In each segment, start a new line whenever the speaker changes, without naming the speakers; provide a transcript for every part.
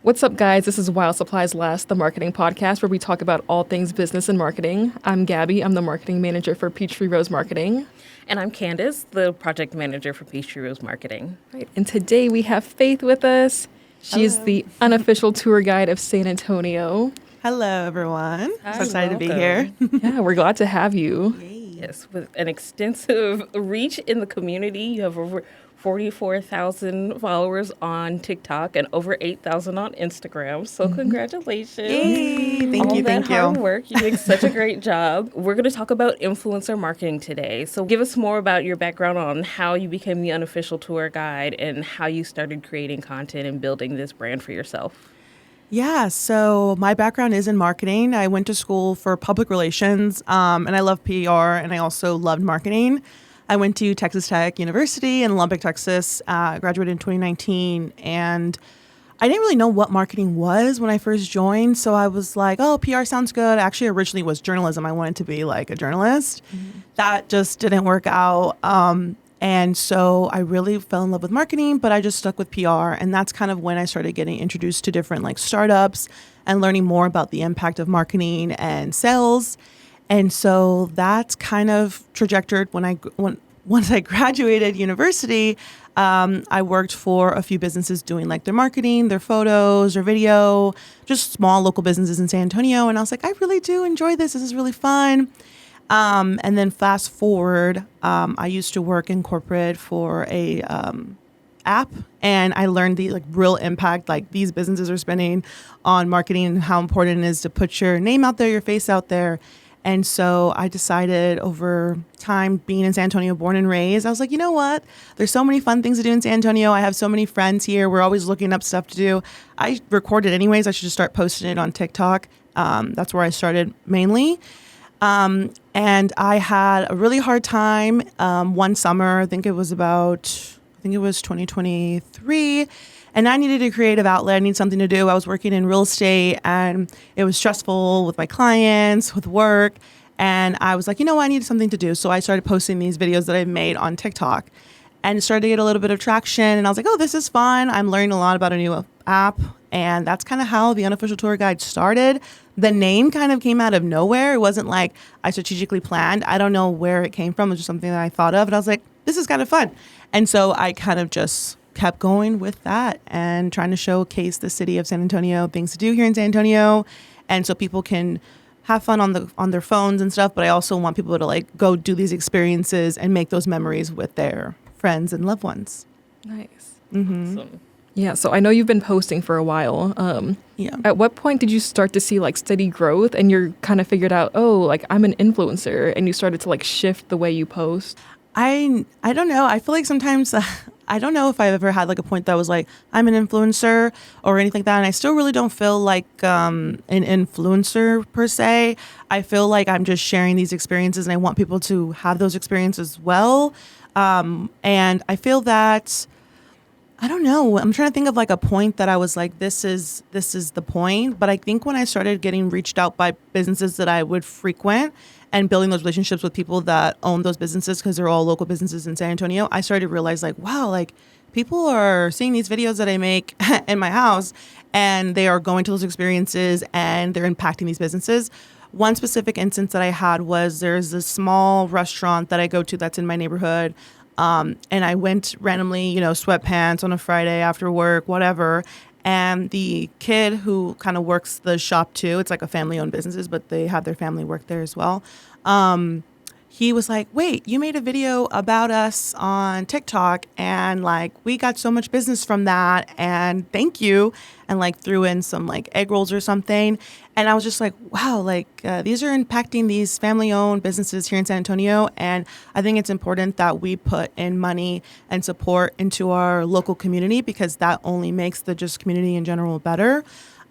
What's up, guys? This is While Supplies Last, the marketing podcast where we talk about all things business and marketing. I'm Gabby. I'm the marketing manager for Peachtree Rose Marketing.
And I'm Candace, the project manager for Peachtree Rose Marketing.
Right. And today we have Faith with us. She is the unofficial tour guide of San Antonio.
Hello, everyone.
Hi,
So excited to be
welcome.
here.
Yeah, we're glad to have you.
Yes, with an extensive reach in the community. You have over 44,000 followers on TikTok and over 8,000 on Instagram. So congratulations.
Yay. Thank
All
you.
that
Thank
hard
you.
work. You're doing such a great job. We're going to talk about influencer marketing today. So give us more about your background on how you became the unofficial tour guide and how you started creating content and building this brand for yourself.
Yeah, so my background is in marketing. I went to school for public relations, and I love PR, and I also loved marketing. I went to Texas Tech University in Lubbock, Texas, graduated in 2019, and I didn't really know what marketing was when I first joined, so I was like, oh, PR sounds good. Actually, originally was journalism. I wanted to be like a journalist. That just didn't work out. And so I really fell in love with marketing, but I just stuck with PR. And that's kind of when I started getting introduced to different like startups and learning more about the impact of marketing and sales. And so that's kind of trajectored once I graduated university. I worked for a few businesses doing like their marketing, their photos, their video, just small local businesses in San Antonio. And I was like, I really do enjoy this. This is really fun. And then fast forward, I used to work in corporate for a app, and I learned the like real impact like these businesses are spending on marketing and how important it is to put your name out there, your face out there. And so I decided over time, being in San Antonio, born and raised, I was like, you know what? There's so many fun things to do in San Antonio. I have so many friends here. We're always looking up stuff to do. I record it anyways. I should just start posting it on TikTok. That's where I started mainly. And I had a really hard time one summer. I think it was 2023. And I needed a creative outlet. I needed something to do. I was working in real estate and it was stressful with my clients, with work. And I was like, you know what? I needed something to do. So I started posting these videos that I made on TikTok and started to get a little bit of traction. And I was like, oh, this is fun. I'm learning a lot about a new app. And that's kind of how the Unofficial Tour Guide started. The name kind of came out of nowhere. It wasn't like I strategically planned. I don't know where it came from. It was just something that I thought of. And I was like, this is kind of fun. And so I kind of just kept going with that and trying to showcase the city of San Antonio, things to do here in San Antonio. And so people can have fun on their phones and stuff. But I also want people to like go do these experiences and make those memories with their friends and loved ones.
Nice.
Awesome.
Yeah, so I know you've been posting for a while.
Yeah.
At what point did you start to see like steady growth and you're kind of figured out, oh, like I'm an influencer, and you started to like shift the way you post?
I don't know. I feel like sometimes I don't know if I've ever had like a point that was like I'm an influencer or anything like that. And I still really don't feel like an influencer per se. I feel like I'm just sharing these experiences and I want people to have those experiences as well. And I feel that I don't know. I'm trying to think of like a point that I was like, this is the point. But I think when I started getting reached out by businesses that I would frequent and building those relationships with people that own those businesses, because they're all local businesses in San Antonio, I started to realize like, wow, like people are seeing these videos that I make in my house and they are going to those experiences and they're impacting these businesses. One specific instance that I had was there's this small restaurant that I go to that's in my neighborhood. And I went randomly, sweatpants on a Friday after work, whatever. And the kid who kind of works the shop too, it's like a family-owned businesses, but they have their family work there as well. He was like, wait, you made a video about us on TikTok and like we got so much business from that and thank you, and like threw in some like egg rolls or something. And I was just like, wow, like these are impacting these family-owned businesses here in San Antonio. And I think it's important that we put in money and support into our local community because that only makes the just community in general better.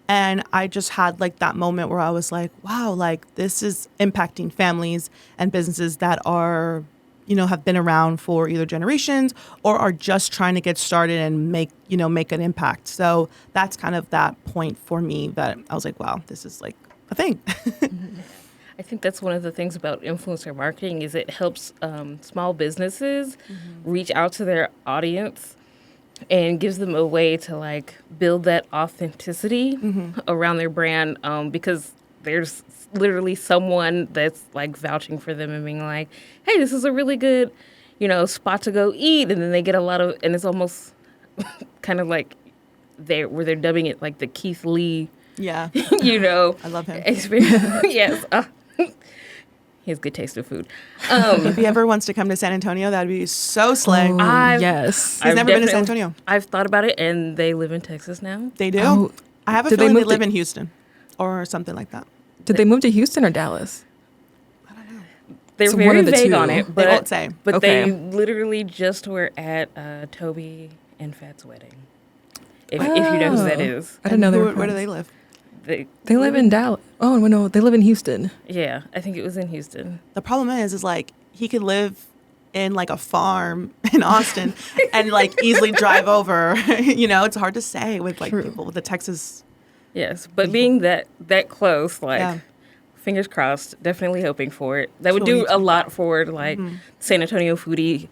And I just had like that moment where I was like, wow, like this is impacting families and businesses that are, have been around for either generations or are just trying to get started and make an impact. So that's kind of that point for me that I was like, wow, this is like a thing.
I think that's one of the things about influencer marketing is it helps small businesses reach out to their audience and gives them a way to like build that authenticity around their brand, because there's literally someone that's like vouching for them and being like, hey, this is a really good, spot to go eat. And then they get a lot of, and it's almost kind of like where they're dubbing it like the Keith Lee,
Yeah.
I
love him.
experience. Yes. He has good taste in food.
If he ever wants to come to San Antonio, that'd be so slay.
Oh, yes.
He's never been to San Antonio.
I've thought about it, and they live in Texas now.
They do.
Oh,
I have a
did they
feeling they
move
live
to-
in Houston or something like that.
Did they move to Houston or Dallas?
They're
So one
very
of the
vague
two.
on it, but
They won't say.
But
Okay.
they literally just were at Toby and Fat's wedding. If you know who that
Oh.
is,
I didn't know they were
Where do
friends.
they live?
They live in Dallas. Oh, no, they live in Houston.
Yeah, I think it was in Houston.
The problem is like he could live in like a farm in Austin and like easily drive over. It's hard to say with like
True.
people with the Texas.
Yes, but being that close, like
Yeah.
fingers crossed, definitely hoping for it. That would
Sure,
do
me
a
too.
lot for like San Antonio foodie,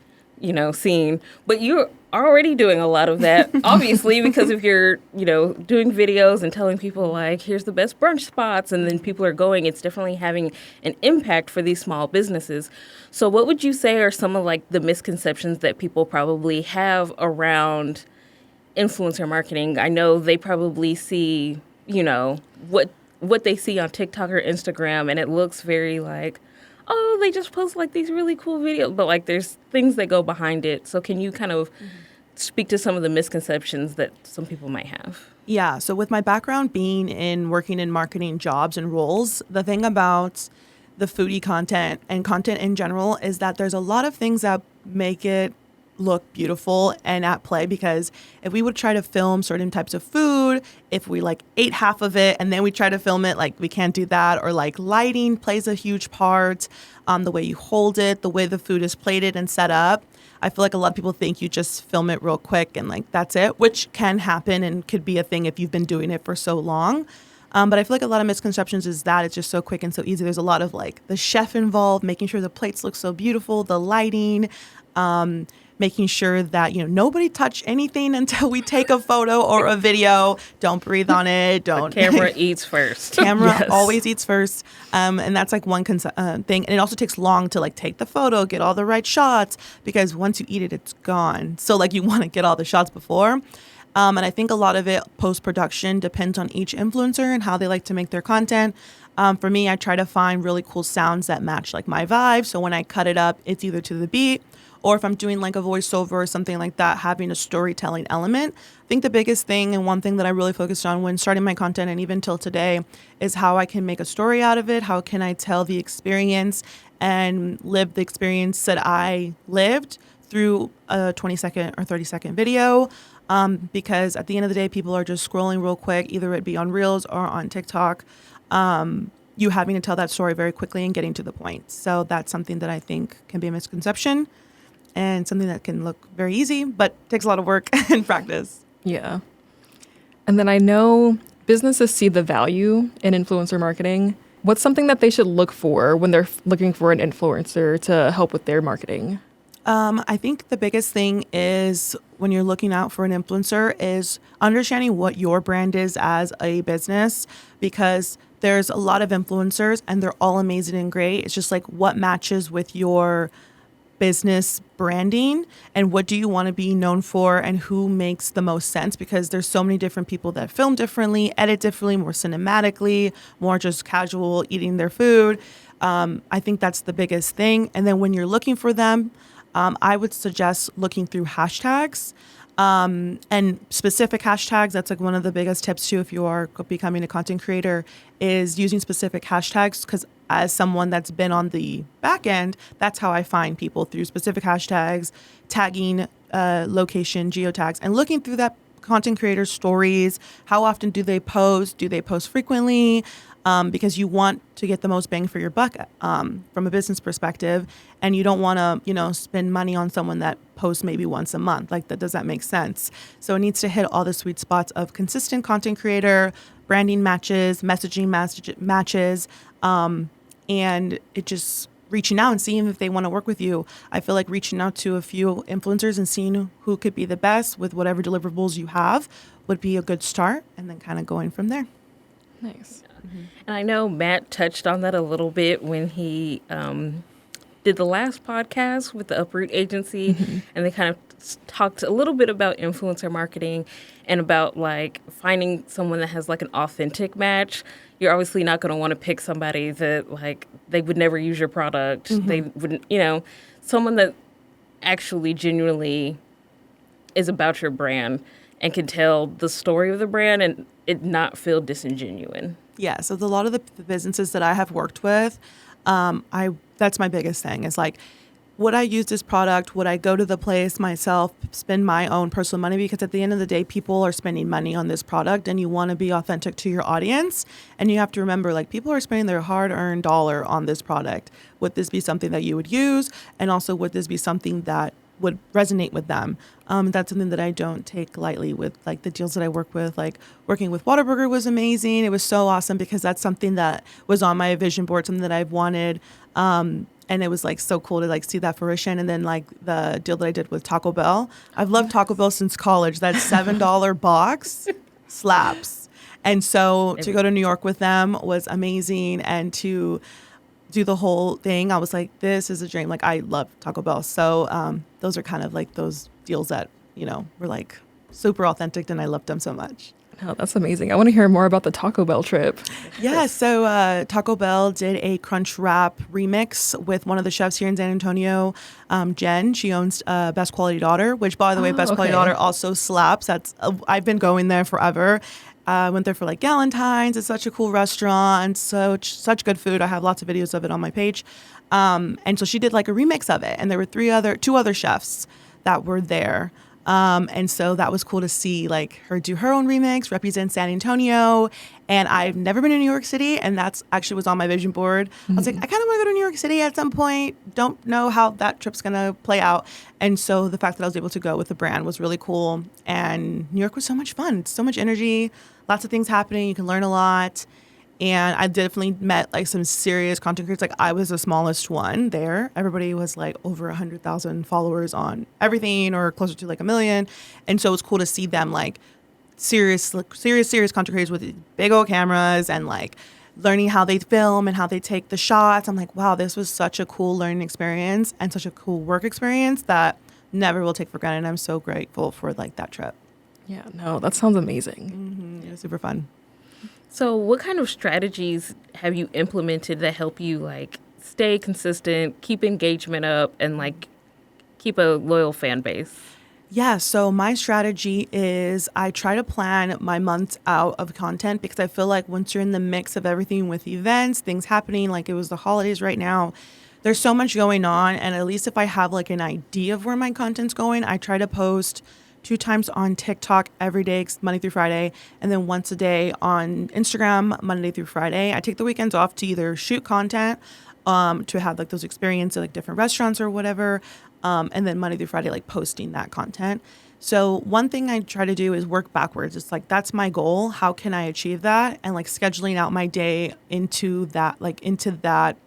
scene. But you're already doing a lot of that, obviously, because if you're, doing videos and telling people like, here's the best brunch spots, and then people are going, it's definitely having an impact for these small businesses. So what would you say are some of like the misconceptions that people probably have around influencer marketing? I know they probably see, what they see on TikTok or Instagram, and it looks very like, oh, they just post like these really cool videos, but like there's things that go behind it. So can you kind of speak to some of the misconceptions that some people might have?
Yeah. So with my background being in working in marketing jobs and roles, the thing about the foodie content and content in general is that there's a lot of things that make it look beautiful and at play, because if we would try to film certain types of food, if we like ate half of it and then we try to film it, like we can't do that. Or like lighting plays a huge part, the way you hold it, the way the food is plated and set up. I feel like a lot of people think you just film it real quick and like that's it, which can happen and could be a thing if you've been doing it for so long. But I feel like a lot of misconceptions is that it's just so quick and so easy. There's a lot of like the chef involved, making sure the plates look so beautiful, the lighting, making sure that, nobody touch anything until we take a photo or a video. Don't breathe on it. Don't.
Camera eats first.
Camera
Yes.
always eats first. And that's like one thing. And it also takes long to like take the photo, get all the right shots, because once you eat it, it's gone. So like you want to get all the shots before. And I think a lot of it post-production depends on each influencer and how they like to make their content. For me, I try to find really cool sounds that match like my vibe. So when I cut it up, it's either to the beat, or if I'm doing like a voiceover or something like that, having a storytelling element. I think the biggest thing and one thing that I really focused on when starting my content and even till today is how I can make a story out of it. How can I tell the experience and live the experience that I lived through a 20-second or 30-second video. Because at the end of the day, people are just scrolling real quick, either it be on Reels or on TikTok. You having to tell that story very quickly and getting to the point. So that's something that I think can be a misconception and something that can look very easy, but takes a lot of work and practice.
Yeah. And then I know businesses see the value in influencer marketing. What's something that they should look for when they're looking for an influencer to help with their marketing?
I think the biggest thing is when you're looking out for an influencer is understanding what your brand is as a business, because there's a lot of influencers and they're all amazing and great. It's just like what matches with your business branding and what do you want to be known for and who makes the most sense, because there's so many different people that film differently, edit differently, more cinematically, more just casual eating their food. I think that's the biggest thing. And then when you're looking for them, I would suggest looking through hashtags and specific hashtags. That's like one of the biggest tips too if you are becoming a content creator, is using specific hashtags, because as someone that's been on the back end, that's how I find people, through specific hashtags, tagging location, geotags, and looking through that content creator stories. How often do they post? Do they post frequently? Because you want to get the most bang for your buck from a business perspective, and you don't want to, spend money on someone that posts maybe once a month. Like that, does that make sense? So it needs to hit all the sweet spots of consistent content creator, branding matches, messaging matches, and it just reaching out and seeing if they want to work with you. I feel like reaching out to a few influencers and seeing who could be the best with whatever deliverables you have would be a good start, and then kind of going from there.
Nice.
And I know Matt touched on that a little bit when he did the last podcast with the Uproot agency, and they kind of talked a little bit about influencer marketing and about like finding someone that has like an authentic match. You're obviously not going to want to pick somebody that like they would never use your product. They wouldn't, someone that actually genuinely is about your brand and can tell the story of the brand and it not feel disingenuine.
Yeah, so a lot of the businesses that I have worked with, that's my biggest thing is like, would I use this product? Would I go to the place myself, spend my own personal money? Because at the end of the day, people are spending money on this product and you want to be authentic to your audience. And you have to remember, like, people are spending their hard-earned dollar on this product. Would this be something that you would use? And also, would this be something that would resonate with them? That's something that I don't take lightly with, like, the deals that I work with. Like, working with Whataburger was amazing. It was so awesome because that's something that was on my vision board, something that I've wanted. And it was like so cool to like see that fruition. And then like the deal that I did with Taco Bell, I've loved Taco Bell since college. That $7 box slaps. And so to go to New York with them was amazing. And to do the whole thing, I was like, this is a dream. Like, I love Taco Bell. So those are kind of like those deals that, were like super authentic, and I loved them so much.
Oh, that's amazing. I want to hear more about the Taco Bell trip.
Yeah, so Taco Bell did a Crunch Wrap remix with one of the chefs here in San Antonio, Jen. She owns Best Quality Daughter, which, by the way, Best Quality Daughter also slaps. That's I've been going there forever. I went there for like Galentine's. It's such a cool restaurant. So such good food. I have lots of videos of it on my page. And so she did like a remix of it, and there were two other chefs that were there. And so that was cool to see like her do her own remix, represent San Antonio. And I've never been to New York City, and that's actually was on my vision board. I was like, I kind of want to go to New York City at some point. Don't know how that trip's going to play out. And so the fact that I was able to go with the brand was really cool. And New York was so much fun. It's so much energy, lots of things happening. You can learn a lot. And I definitely met like some serious content creators. Like, I was the smallest one there. Everybody was like over 100,000 followers on everything, or closer to like 1 million. And so it was cool to see them like serious content creators with big old cameras and like learning how they film and how they take the shots. I'm like, wow, this was such a cool learning experience and such a cool work experience that never will take for granted. I'm so grateful for like that trip.
Yeah, no, that sounds amazing.
It was super fun.
So what kind of strategies have you implemented that help you like stay consistent, keep engagement up, and like keep a loyal fan base?
Yeah, so my strategy is I try to plan my months out of content, because I feel like once you're in the mix of everything with events, things happening, like it was the holidays right now, there's so much going on. And at least if I have like an idea of where my content's going, I try to post 2 times on TikTok every day, Monday through Friday, and then once a day on Instagram, Monday through Friday. I take the weekends off to either shoot content, to have like those experiences, like different restaurants or whatever, and then Monday through Friday, like posting that content. So one thing I try to do is work backwards. It's like, that's my goal. How can I achieve that? And like scheduling out my day into that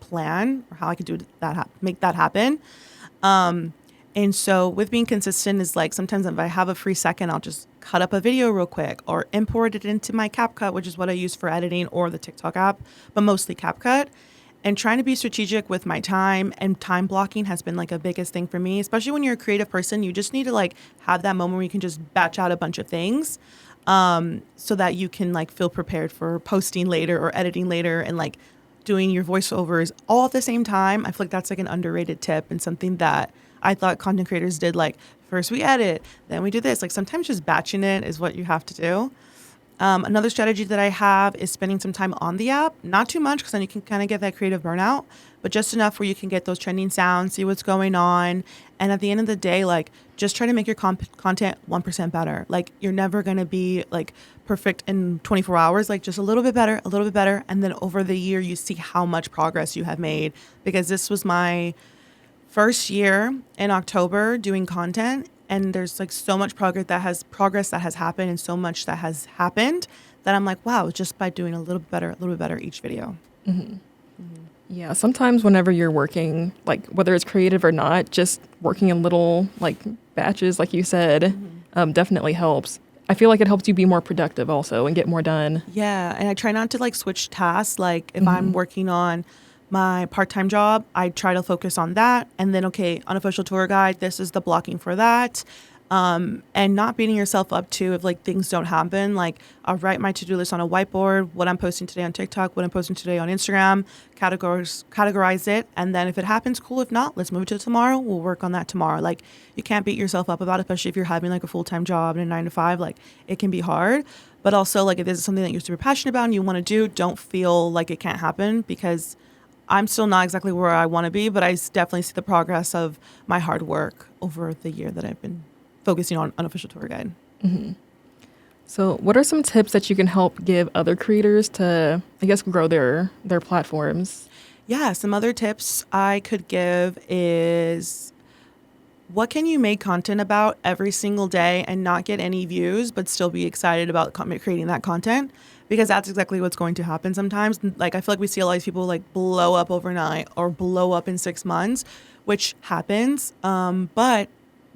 plan, or how I could do that, make that happen. And so with being consistent is like, sometimes if I have a free second, I'll just cut up a video real quick or import it into my CapCut, which is what I use for editing, or the TikTok app, but mostly CapCut. And trying to be strategic with my time, and time blocking has been like a biggest thing for me, especially when you're a creative person. You just need to like have that moment where you can just batch out a bunch of things, so that you can like feel prepared for posting later or editing later, and like doing your voiceovers all at the same time. I feel like that's like an underrated tip, and something that I thought content creators did. Like, first we edit, then we do this. Like, sometimes just batching it is what you have to do. Another strategy that I have is spending some time on the app. Not too much, because then you can kind of get that creative burnout, but just enough where you can get those trending sounds, see what's going on. And at the end of the day, like, just try to make your content 1% better. Like, you're never going to be like perfect in 24 hours, like just a little bit better. And then over the year, you see how much progress you have made, because this was my first year in October doing content, and there's like so much progress that has happened, and so much that has happened that I'm like, wow, just by doing a little bit better each video.
Yeah, sometimes whenever you're working, like whether it's creative or not, just working in little like batches, like you said, definitely helps. I feel like it helps you be more productive also and get more done.
Yeah, and I try not to like switch tasks. Like if I'm working on my part-time job, I try to focus on that, and then okay, unofficial tour guide, this is the blocking for that. And not beating yourself up too if like things don't happen. Like I'll write my to-do list on a whiteboard, what I'm posting today on TikTok, what I'm posting today on Instagram, categorize it, and then if it happens, cool. If not, let's move it to tomorrow. We'll work on that tomorrow. Like you can't beat yourself up about it, especially if you're having like a full-time job and a 9 to 5. Like it can be hard. But also like if this is something that you're super passionate about and you want to do, don't feel like it can't happen, because I'm still not exactly where I want to be, but I definitely see the progress of my hard work over the year that I've been focusing on Unofficial Tour Guide.
So, what are some tips that you can help give other creators to, I guess, grow their platforms?
Yeah, some other tips I could give is, what can you make content about every single day and not get any views, but still be excited about creating that content? Because that's exactly what's going to happen sometimes. Like, I feel like we see a lot of people like blow up overnight or blow up in 6 months, which happens. But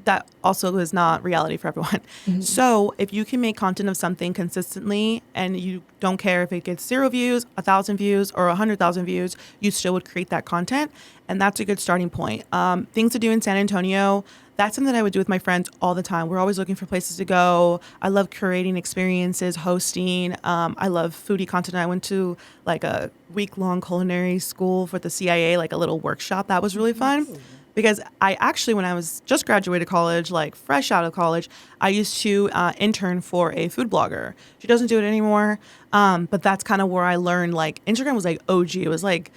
that also is not reality for everyone. So if you can make content of something consistently and you don't care if it gets 0 views, 1,000 views, or 100,000 views, you still would create that content. And that's a good starting point. Things to do in San Antonio, that's something that I would do with my friends all the time. We're always looking for places to go. I love curating experiences, hosting. I love foodie content. I went to like a week-long culinary school for the CIA, like a little workshop. That was really fun. Because I actually, when I was just graduated college, like fresh out of college, I used to intern for a food blogger. She doesn't do it anymore, but that's kind of where I learned, like, Instagram was like OG. It was like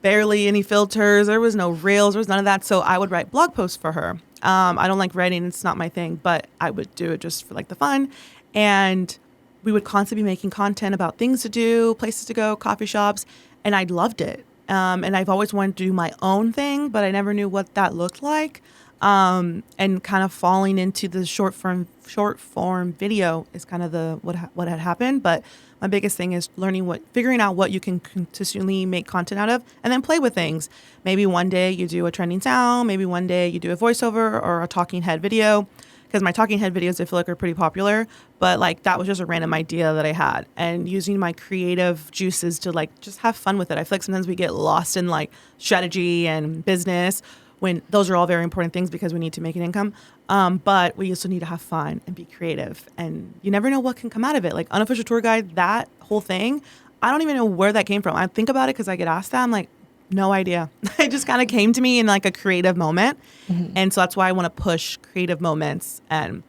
barely any filters. There was no reels. There was none of that. So I would write blog posts for her. I don't like writing. It's not my thing, but I would do it just for like the fun. And we would constantly be making content about things to do, places to go, coffee shops, and I loved it. And I've always wanted to do my own thing, but I never knew what that looked like. And kind of falling into the short form video is kind of what had happened. But my biggest thing is figuring out what you can consistently make content out of, and then play with things. Maybe one day you do a trending sound, maybe one day you do a voiceover or a talking head video. Because my talking head videos, I feel like, are pretty popular, but like that was just a random idea that I had, and using my creative juices to like just have fun with it. I feel like sometimes we get lost in like strategy and business, when those are all very important things because we need to make an income. But we also need to have fun and be creative, and you never know what can come out of it. Like Unofficial Tour Guide, that whole thing, I don't even know where that came from. I think about it because I get asked that. I'm like, no idea. It just kind of came to me in like a creative moment. And so that's why I want to push creative moments and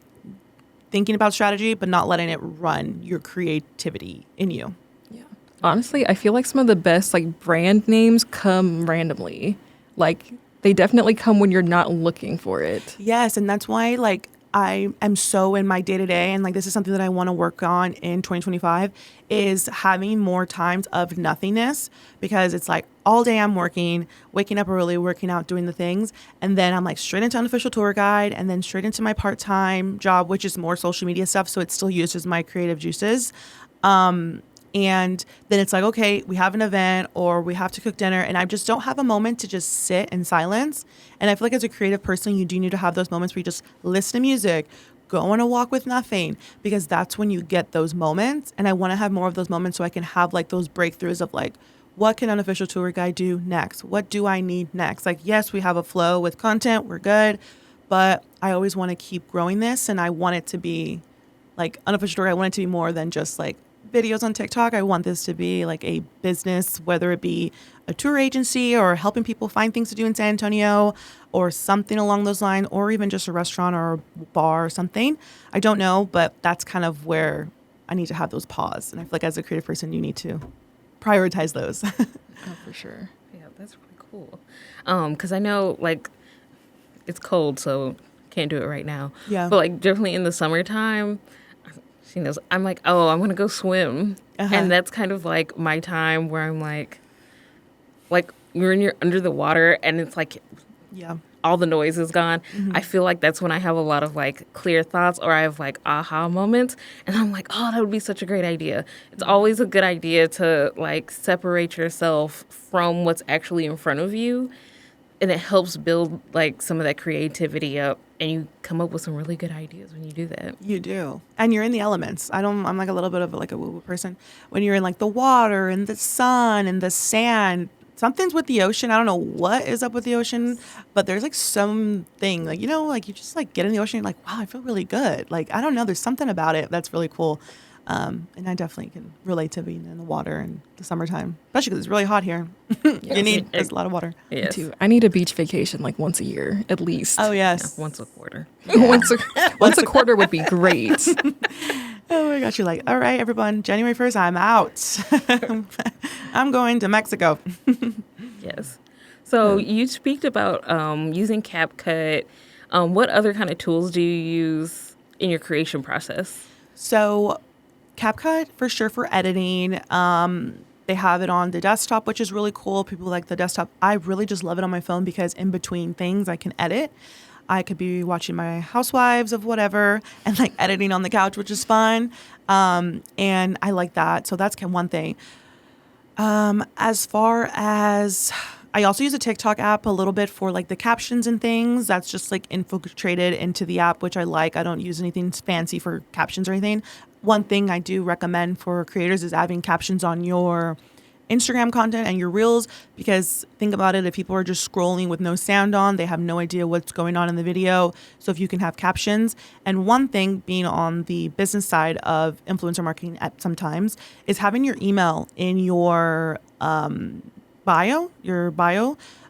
thinking about strategy, but not letting it run your creativity in you.
Yeah. Honestly, I feel like some of the best like brand names come randomly. Like they definitely come when you're not looking for it.
Yes. And that's why like I am so in my day-to-day, and like this is something that I want to work on in 2025, is having more times of nothingness, because it's like all day I'm working, waking up early, working out, doing the things, and then I'm like straight into Unofficial Tour Guide, and then straight into my part-time job, which is more social media stuff, so it still uses my creative juices. And then it's like, okay, we have an event or we have to cook dinner, and I just don't have a moment to just sit in silence. And I feel like as a creative person, you do need to have those moments where you just listen to music, go on a walk with nothing, because that's when you get those moments. And I want to have more of those moments so I can have like those breakthroughs of like, what can Unofficial Tour Guide do next? What do I need next? Like, yes, we have a flow with content. We're good. But I always want to keep growing this. And I want it to be like Unofficial Tour Guide. I want it to be more than just like videos on TikTok. I want this to be like a business, whether it be a tour agency or helping people find things to do in San Antonio or something along those lines, or even just a restaurant or a bar or something. I don't know, but that's kind of where I need to have those pause. And I feel like as a creative person, you need to prioritize those.
Oh, for sure.
Yeah, that's really cool. Because I know like it's cold, so can't do it right now.
Yeah.
But like definitely in the summertime, she knows, I'm like, oh, I'm going to go swim. And that's kind of like my time where I'm like when you're under the water and it's like,
yeah,
all the noise is gone, I feel like that's when I have a lot of like clear thoughts, or I have like aha moments, and I'm like, oh, that would be such a great idea. It's always a good idea to like separate yourself from what's actually in front of you, and it helps build like some of that creativity up, and you come up with some really good ideas when you do that.
You do. And you're in the elements. I'm like a little bit of like a woo-woo person. When you're in like the water and the sun and the sand, something's with the ocean. I don't know what is up with the ocean, but there's like something like, you know, like you just like get in the ocean and you're like, wow, I feel really good. Like, I don't know. There's something about it that's really cool. And I definitely can relate to being in the water in the summertime, especially because it's really hot here. There's a lot of water.
Yes.
Too. I need a beach vacation like once a year at least.
Oh, yes.
Once a quarter.
once a quarter would be great.
Oh my gosh, you're like, all right, everyone, January 1st, I'm out. I'm going to Mexico.
Yes. So you speak about using CapCut. What other kind of tools do you use in your creation process?
So CapCut, for sure, for editing. They have it on the desktop, which is really cool. People like the desktop. I really just love it on my phone because in between things, I can edit. I could be watching my Housewives of whatever and like editing on the couch, which is fun. And I like that. So that's one thing. As far as I also use a TikTok app a little bit for like the captions and things. That's just like infiltrated into the app, which I like. I don't use anything fancy for captions or anything. One thing I do recommend for creators is having captions on your Instagram content and your reels, because think about it, if people are just scrolling with no sound on, they have no idea what's going on in the video. So if you can have captions, and one thing being on the business side of influencer marketing at sometimes is having your email in your bio,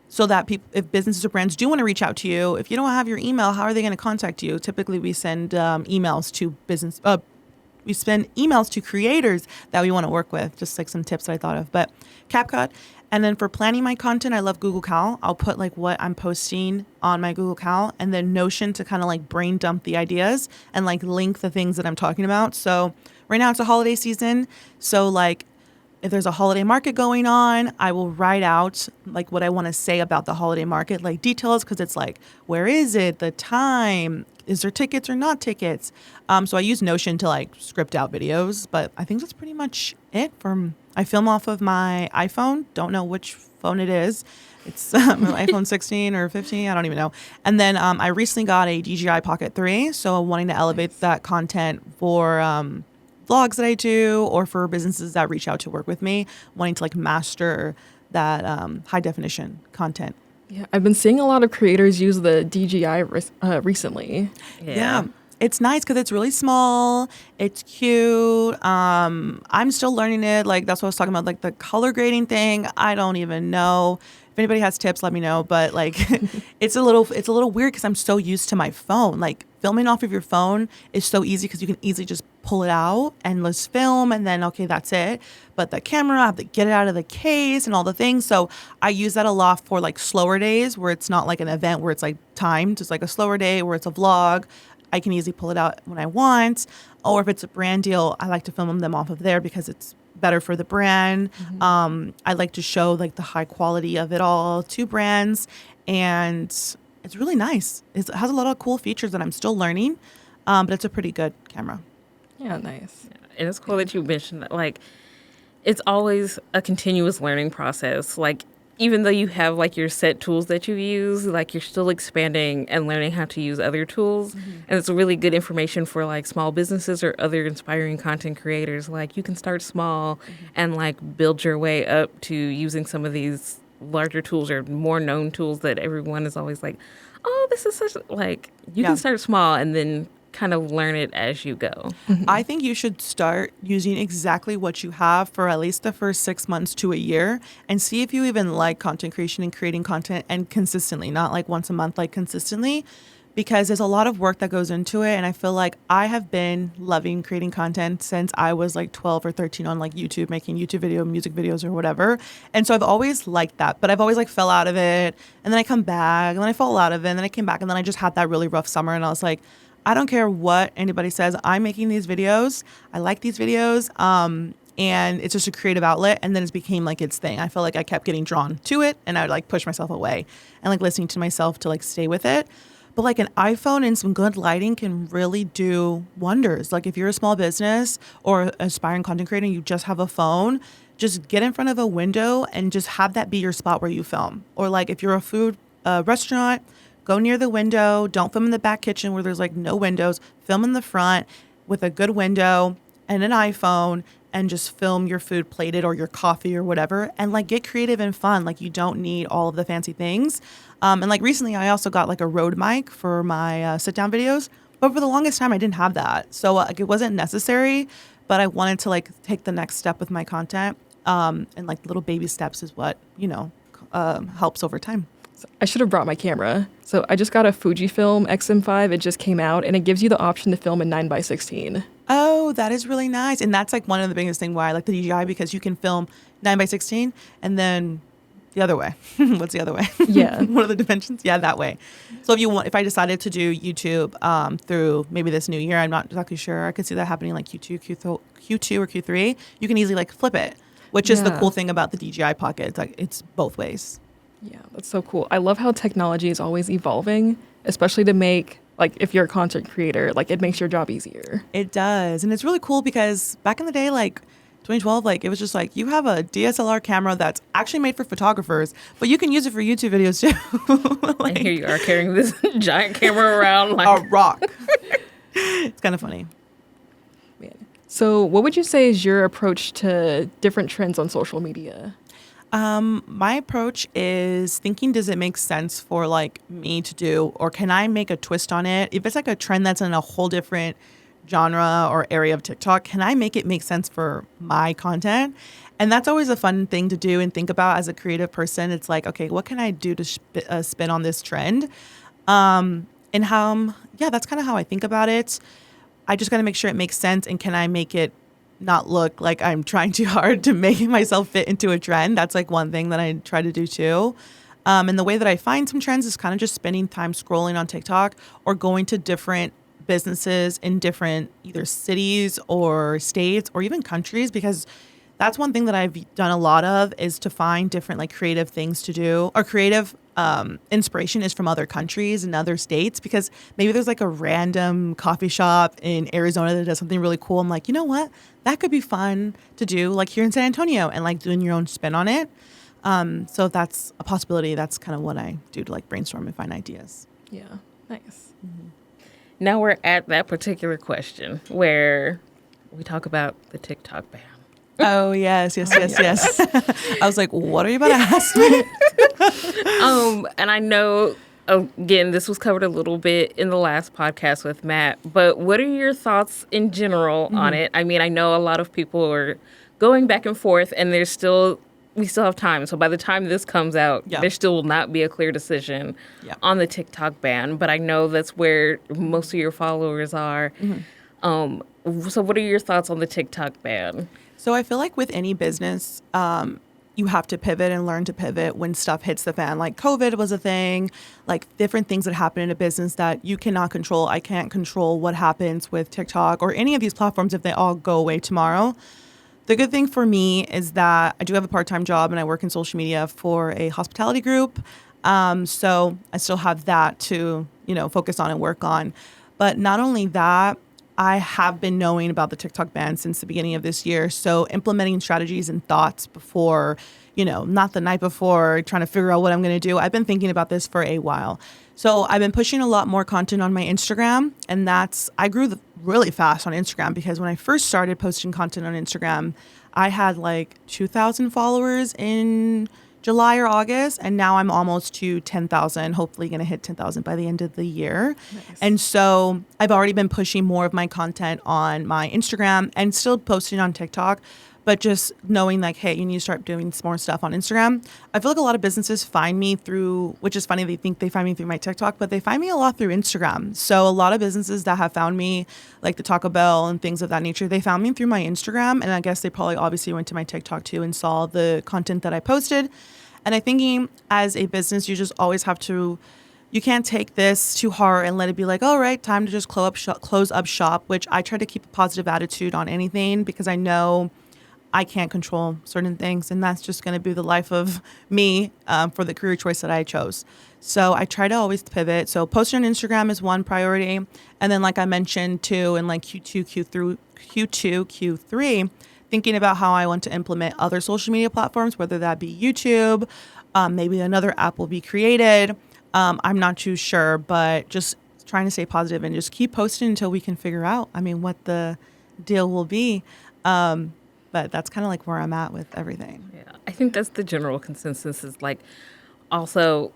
so that people, if businesses or brands do want to reach out to you, if you don't have your email, how are they going to contact you? Typically we send emails to we send emails to creators that we want to work with, just like some tips that I thought of. But CapCut. And then for planning my content, I love Google Cal. I'll put like what I'm posting on my Google Cal, and then Notion to kind of like brain dump the ideas and like link the things that I'm talking about. So right now it's a holiday season. So like if there's a holiday market going on, I will write out like what I want to say about the holiday market, like details, because it's like, where is it? The time? Is there tickets or not tickets? So I use Notion to like script out videos, but I think that's pretty much it. I film off of my iPhone. Don't know which phone it is. It's iPhone 16 or 15. I don't even know. And then I recently got a DJI Pocket 3. So I'm wanting to elevate that content for vlogs that I do, or for businesses that reach out to work with me, wanting to like master that high definition content.
Yeah, I've been seeing a lot of creators use the DJI recently.
Yeah. It's nice because it's really small. It's cute. I'm still learning it. Like that's what I was talking about, like the color grading thing. I don't even know. If anybody has tips, let me know. But like, it's a little weird because I'm so used to my phone. Like filming off of your phone is so easy because you can easily just pull it out and let's film, and then okay, that's it. But the camera, I have to get it out of the case and all the things. So I use that a lot for like slower days where it's not like an event where it's like timed. It's like a slower day where it's a vlog. I can easily pull it out when I want. Or if it's a brand deal, I like to film them off of there because it's better for the brand. Mm-hmm. I like to show like the high quality of it all to brands, and it's really nice. It has a lot of cool features that I'm still learning, but it's a pretty good camera.
Yeah, nice.
And it's cool that you mentioned that, like, it's always a continuous learning process. Like, even though you have like your set tools that you use, like you're still expanding and learning how to use other tools. Mm-hmm. And it's really good information for like small businesses or other inspiring content creators. Like you can start small and like build your way up to using some of these larger tools or more known tools that everyone is always like, oh, this is such like, you can start small and then kind of learn it as you go.
Mm-hmm. I think you should start using exactly what you have for at least the first 6 months to a year and see if you even like content creation and creating content, and consistently, not like once a month, like consistently, because there's a lot of work that goes into it. And I feel like I have been loving creating content since I was like 12 or 13 on like YouTube, making YouTube video, music videos or whatever. And so I've always liked that, but I've always like fell out of it. And then I come back and then I fall out of it. And then I came back and then I just had that really rough summer. And I was like, I don't care what anybody says. I'm making these videos. I like these videos. and it's just a creative outlet. And then it became like its thing. I felt like I kept getting drawn to it, and I would like push myself away and like listening to myself to like stay with it. But like an iPhone and some good lighting can really do wonders. Like if you're a small business or aspiring content creator and you just have a phone, just get in front of a window and just have that be your spot where you film. Or like if you're a food restaurant, go near the window. Don't film in the back kitchen where there's like no windows. Film in the front with a good window and an iPhone, and just film your food plated or your coffee or whatever, and like get creative and fun. Like you don't need all of the fancy things. And like recently I also got like a Rode mic for my sit down videos, but for the longest time I didn't have that. So like it wasn't necessary, but I wanted to like take the next step with my content. And like little baby steps is what, helps over time.
I should have brought my camera. So I just got a Fujifilm X-M5. It just came out, and it gives you the option to film in 9:16.
Oh, that is really nice. And that's like one of the biggest things why I like the DJI, because you can film 9:16 and then the other way. What's the other way?
Yeah.
One of the dimensions? Yeah, that way. So if I decided to do YouTube through maybe this new year, I'm not exactly sure. I could see that happening like Q2 or Q3. You can easily like flip it, which is the cool thing about the DJI Pocket. It's like it's both ways.
Yeah, that's so cool. I love how technology is always evolving, especially to make, like, if you're a content creator, like, it makes your job easier.
It does. And it's really cool because back in the day, like 2012, like, it was just like, you have a DSLR camera that's actually made for photographers, but you can use it for YouTube videos too.
Like, and here you are carrying this giant camera around like
a rock. It's kind of funny.
Man. So what would you say is your approach to different trends on social media?
My approach is thinking, does it make sense for like me to do, or can I make a twist on it? If it's like a trend that's in a whole different genre or area of TikTok, can I make it make sense for my content? And that's always a fun thing to do and think about as a creative person. It's like, okay, what can I do to spin on this trend? And how, that's kind of how I think about it. I just got to make sure it makes sense, and can I make it not look like I'm trying too hard to make myself fit into a trend. That's like one thing that I try to do too. And the way that I find some trends is kind of just spending time scrolling on TikTok or going to different businesses in different either cities or states or even countries, because that's one thing that I've done a lot of, is to find different like creative things to do, or creative inspiration is from other countries and other states, because maybe there's like a random coffee shop in Arizona that does something really cool. I'm like, you know what? That could be fun to do like here in San Antonio, and like doing your own spin on it. So if that's a possibility, that's kind of what I do to like brainstorm and find ideas.
Yeah, nice.
Mm-hmm. Now we're at that particular question where we talk about the TikTok ban.
Oh, yes. I was like, what are you about to ask me?
And I know, again, this was covered a little bit in the last podcast with Matt, but what are your thoughts in general on it? I mean, I know a lot of people are going back and forth, and we still have time. So by the time this comes out, there still will not be a clear decision on the TikTok ban, but I know that's where most of your followers are. So what are your thoughts on the TikTok ban?
So I feel like with any business, you have to pivot and learn to pivot when stuff hits the fan. Like COVID was a thing, like different things that happen in a business that you cannot control. I can't control what happens with TikTok or any of these platforms if they all go away tomorrow. The good thing for me is that I do have a part-time job and I work in social media for a hospitality group. So I still have that to, focus on and work on. But not only that, I have been knowing about the TikTok ban since the beginning of this year. So implementing strategies and thoughts before, not the night before, trying to figure out what I'm going to do. I've been thinking about this for a while. So I've been pushing a lot more content on my Instagram. And I grew really fast on Instagram, because when I first started posting content on Instagram, I had like 2,000 followers in July or August, and now I'm almost to 10,000, hopefully going to hit 10,000 by the end of the year. Nice. And so I've already been pushing more of my content on my Instagram and still posting on TikTok, but just knowing like, hey, you need to start doing some more stuff on Instagram. I feel like a lot of businesses find me through, which is funny, they think they find me through my TikTok, but they find me a lot through Instagram. So a lot of businesses that have found me, like the Taco Bell and things of that nature, they found me through my Instagram. And I guess they probably obviously went to my TikTok too and saw the content that I posted. And I think as a business, you just always have to, you can't take this too hard and let it be like, all right, time to just close up shop, which I try to keep a positive attitude on anything, because I know I can't control certain things, and that's just going to be the life of me for the career choice that I chose. So I try to always pivot. So posting on Instagram is one priority, and then like I mentioned too, in like Q3, thinking about how I want to implement other social media platforms, whether that be YouTube, maybe another app will be created. I'm not too sure, but just trying to stay positive and just keep posting until we can figure out, what the deal will be. But that's kind of like where I'm at with everything.
Yeah, I think that's the general consensus is like also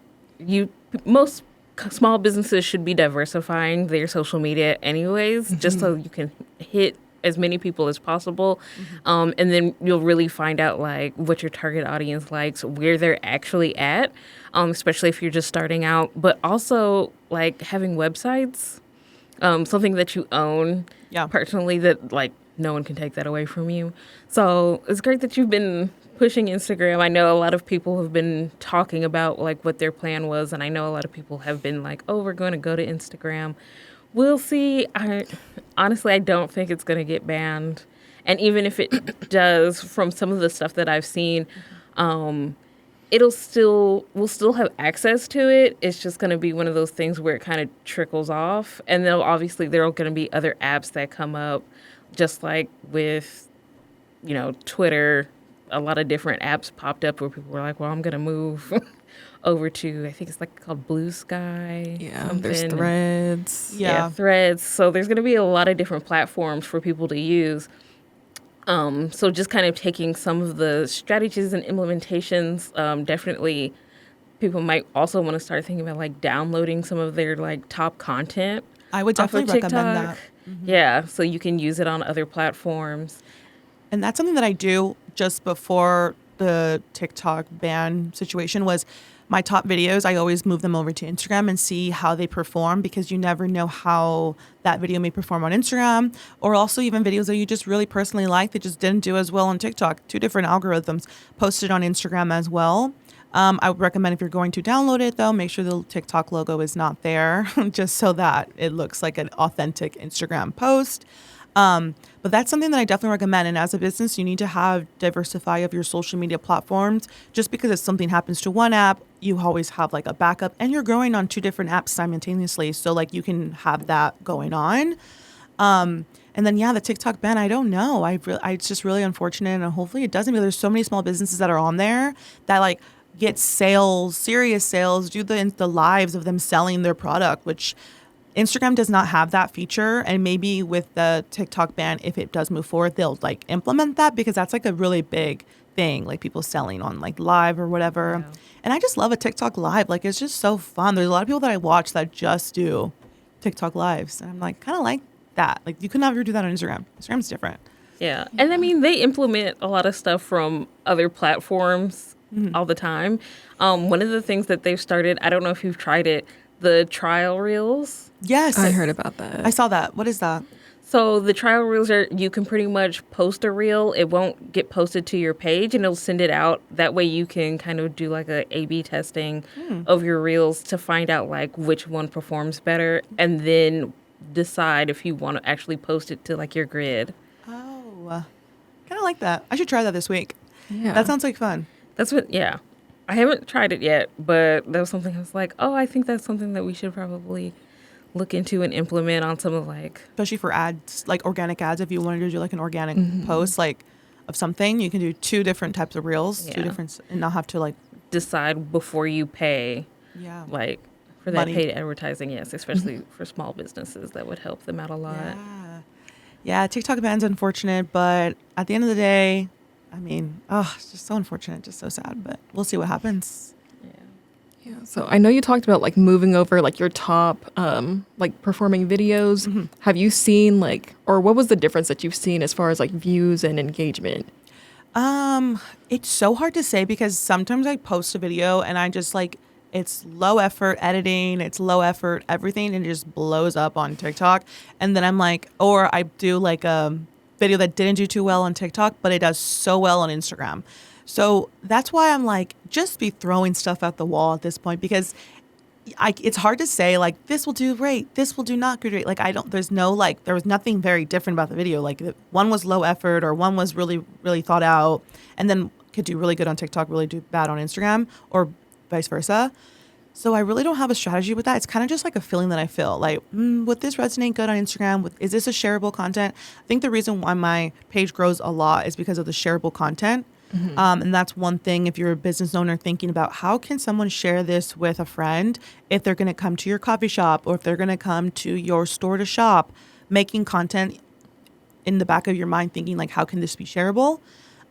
most small businesses should be diversifying their social media anyways, just so you can hit as many people as possible. And then you'll really find out like what your target audience likes, where they're actually at, especially if you're just starting out, but also like having websites, something that you own personally that like no one can take that away from you. So it's great that you've been pushing Instagram. I know a lot of people have been talking about like what their plan was, and I know a lot of people have been like, oh, we're going to go to Instagram. We'll see. Honestly, I don't think it's going to get banned. And even if it does, from some of the stuff that I've seen, we'll still have access to it. It's just going to be one of those things where it kind of trickles off. And then obviously there are going to be other apps that come up, just like with, Twitter. A lot of different apps popped up where people were like, well, I'm going to move over to, I think it's like called Blue Sky.
Yeah, there's Threads.
Yeah, Threads. So there's going to be a lot of different platforms for people to use. So just kind of taking some of the strategies and implementations, definitely people might also want to start thinking about like downloading some of their like top content.
I would definitely recommend that.
Yeah, so you can use it on other platforms.
And that's something that I do just before the TikTok ban situation was my top videos. I always move them over to Instagram and see how they perform, because you never know how that video may perform on Instagram, or also even videos that you just really personally like that just didn't do as well on TikTok. 2 different algorithms posted on Instagram as well. I would recommend, if you're going to download it though, make sure the TikTok logo is not there just so that it looks like an authentic Instagram post. But that's something that I definitely recommend. And as a business, you need to diversify of your social media platforms. Just because if something happens to one app, you always have like a backup, and you're growing on 2 different apps simultaneously. So like you can have that going on. And then, the TikTok ban, I don't know. It's just really unfortunate, and hopefully it doesn't, because there's so many small businesses that are on there that like get sales, serious sales, do the lives of them selling their product, which Instagram does not have that feature. And maybe with the TikTok ban, if it does move forward, they'll like implement that, because that's like a really big thing, like people selling on like live or whatever. Yeah. And I just love a TikTok live. Like, it's just so fun. There's a lot of people that I watch that just do TikTok lives. And I'm like, kind of like that. Like, you could never do that on Instagram. Instagram's different.
Yeah. And I mean, they implement a lot of stuff from other platforms all the time. One of the things that they've started, I don't know if you've tried it, the trial reels.
Yes.
I heard about that.
I saw that. What is that?
So the trial reels you can pretty much post a reel. It won't get posted to your page, and it'll send it out. That way you can kind of do like a A/B testing of your reels to find out like which one performs better, and then decide if you want to actually post it to like your grid.
Oh, kind of like that. I should try that this week.
Yeah.
That sounds like fun.
I haven't tried it yet, but that was something I was like, oh, I think that's something that we should probably look into and implement on some of like,
especially for ads, like organic ads. If you wanted to do like an organic post, like of something, you can do 2 different types of reels, 2 different, and not have to like
decide before you pay, like for that
money.
Paid advertising. Yes, especially for small businesses, that would help them out a lot.
Yeah. TikTok ban's unfortunate, but at the end of the day, I mean, it's just so unfortunate, just so sad. But we'll see what happens.
Yeah. So I know you talked about like moving over like your top like performing videos. Have you seen or what was the difference that you've seen as far as like views and engagement?
It's so hard to say, because sometimes I post a video and I just like, it's low effort editing, it's low effort everything, and it just blows up on TikTok. And then I'm like, or I do like a video that didn't do too well on TikTok, but it does so well on Instagram. So that's why I'm like, just be throwing stuff at the wall at this point, because it's hard to say like this will do great, this will do not great. Like I don't. There's no like. There was nothing very different about the video. Like one was low effort, or one was really really thought out, and then could do really good on TikTok, really do bad on Instagram, or vice versa. So I really don't have a strategy with that. It's kind of just like a feeling that I feel like, would this resonate good on Instagram? Is this a shareable content? I think the reason why my page grows a lot is because of the shareable content. And that's one thing if you're a business owner thinking about how can someone share this with a friend if they're going to come to your coffee shop or if they're going to come to your store to shop, making content in the back of your mind thinking like, how can this be shareable?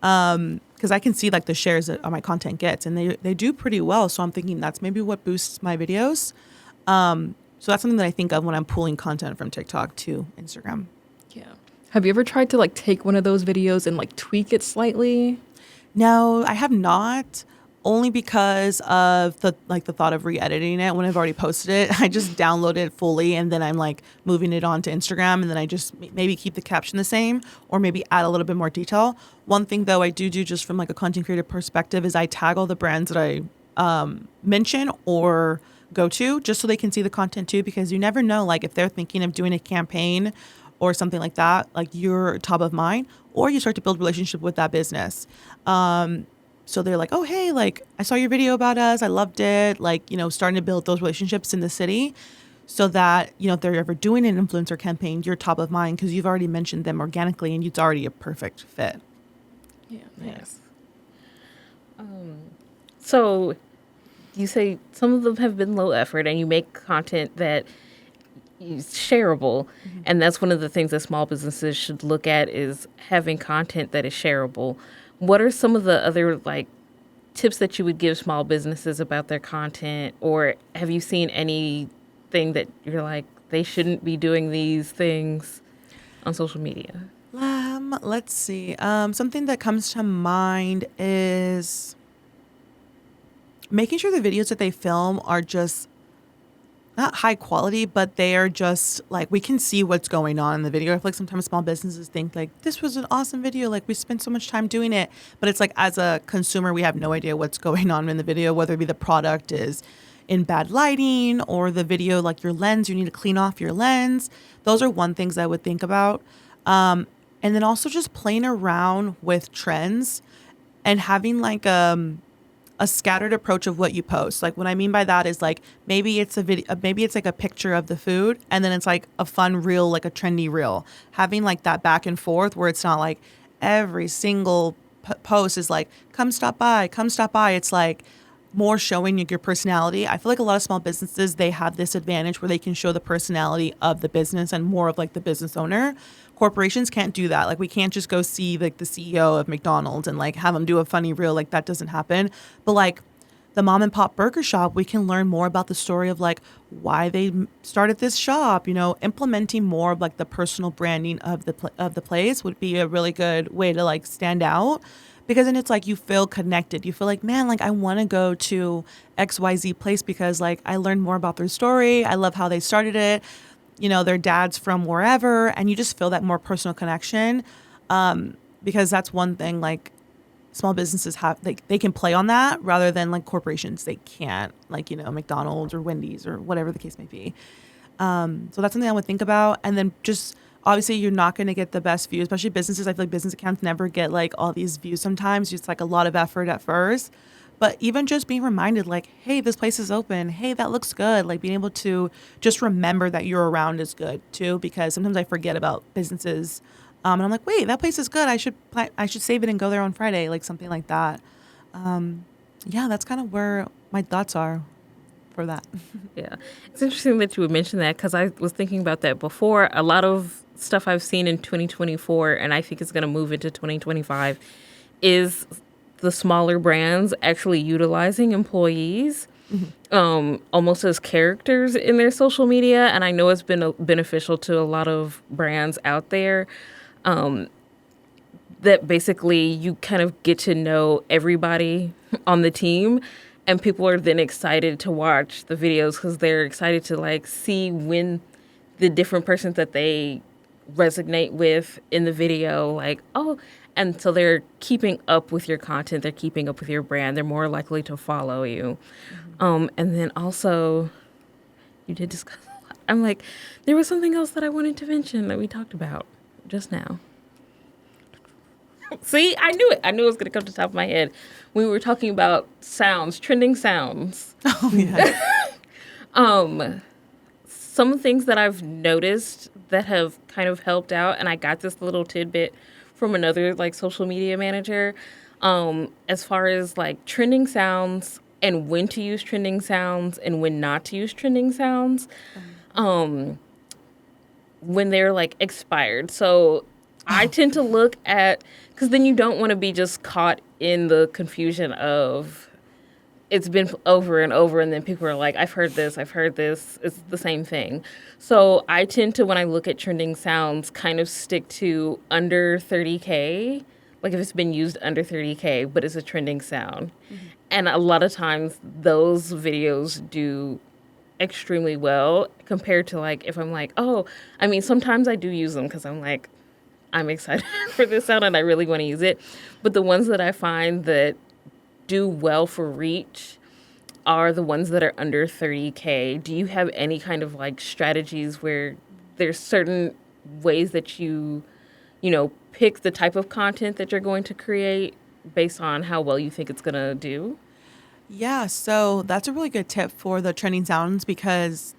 Because I can see like the shares that my content gets and they do pretty well. So I'm thinking that's maybe what boosts my videos. So that's something that I think of when I'm pulling content from TikTok to Instagram.
Yeah. Have you ever tried to like take one of those videos and like tweak it slightly?
No, I have not. Only because of the thought of re-editing it when I've already posted it. I just download it fully and then I'm like moving it on to Instagram and then I just maybe keep the caption the same or maybe add a little bit more detail. One thing though I do just from like a content creator perspective is I tag all the brands that I mention or go to just so they can see the content too, because you never know like if they're thinking of doing a campaign or something like that, like you're top of mind or you start to build relationship with that business. So they're like, oh, hey, like I saw your video about us. I loved it. Like, starting to build those relationships in the city so that, if they're ever doing an influencer campaign, you're top of mind because you've already mentioned them organically and it's already a perfect fit.
Yeah. Nice.
So you say some of them have been low effort and you make content that is shareable. Mm-hmm. And that's one of the things that small businesses should look at is having content that is shareable. What are some of the other like tips that you would give small businesses about their content? Or have you seen anything that you're like, they shouldn't be doing these things on social media?
Let's see. Something that comes to mind is making sure the videos that they film are just not high quality, but they are just like, we can see what's going on in the video. I feel like sometimes small businesses think like, this was an awesome video. Like we spent so much time doing it, but it's like, as a consumer, we have no idea what's going on in the video, whether it be the product is in bad lighting or the video, like your lens, you need to clean off your lens. Those are one things I would think about. And then also just playing around with trends and having like, a scattered approach of what you post. Like what I mean by that is like maybe it's a video, maybe it's like a picture of the food and then it's like a fun reel, like a trendy reel. Having like that back and forth where it's not like every single post is like come stop by. It's like more showing your personality. I feel like a lot of small businesses, they have this advantage where they can show the personality of the business and more of like the business owner. Corporations can't do that. Like we can't just go see like the CEO of McDonald's and like have them do a funny reel. Like that doesn't happen. But like the mom and pop burger shop, we can learn more about the story of like why they started this shop. Implementing more of like the personal branding of the place would be a really good way to like stand out. Because then it's like you feel connected. You feel like, man, like I want to go to XYZ place because like I learned more about their story. I love how they started it. Their dad's from wherever. And you just feel that more personal connection. Because that's one thing like small businesses have, they can play on that rather than like corporations. They can't, like, McDonald's or Wendy's or whatever the case may be. So that's something I would think about. And then just obviously you're not going to get the best views, especially businesses. I feel like business accounts never get like all these views sometimes. It's like a lot of effort at first. But even just being reminded like, hey, this place is open. Hey, that looks good. Like being able to just remember that you're around is good too, because sometimes I forget about businesses. And I'm like, wait, that place is good. I should save it and go there on Friday, like something like that. Yeah, that's kind of where my thoughts are for that.
Yeah. It's interesting that you would mention that because I was thinking about that before. A lot of stuff I've seen in 2024, and I think it's going to move into 2025, is the smaller brands actually utilizing employees almost as characters in their social media. And I know it's been beneficial to a lot of brands out there that basically you kind of get to know everybody on the team. And people are then excited to watch the videos because they're excited to like see when the different persons that they resonate with in the video, like, oh, and so they're keeping up with your content. They're keeping up with your brand. They're more likely to follow you. And then also You did discuss a lot. I'm like, there was something else that I wanted to mention that we talked about just now. See, I knew it. I knew it was going to come to the top of my head. We were talking about sounds, trending sounds.
Oh, yeah.
Some things that I've noticed that have kind of helped out, and I got this little tidbit from another like social media manager, as far as like trending sounds and when to use trending sounds and when not to use trending sounds, when they're like expired. So I tend to look at, because then you don't want to be just caught in the confusion of it's been over and over, and then people are like, I've heard this, it's the same thing. So I tend to, when I look at trending sounds, kind of stick to under 30K, like if it's been used under 30K, but it's a trending sound. Mm-hmm. And a lot of times those videos do extremely well compared to like, if I'm like, oh, I mean, sometimes I do use them because I'm like, I'm excited for this sound and I really want to use it. But the ones that I find that do well for reach are the ones that are under 30K. Do you have any kind of like strategies where there's certain ways that you pick the type of content that you're going to create based on how well you think it's going to do?
Yeah, so that's a really good tip for the trending sounds, because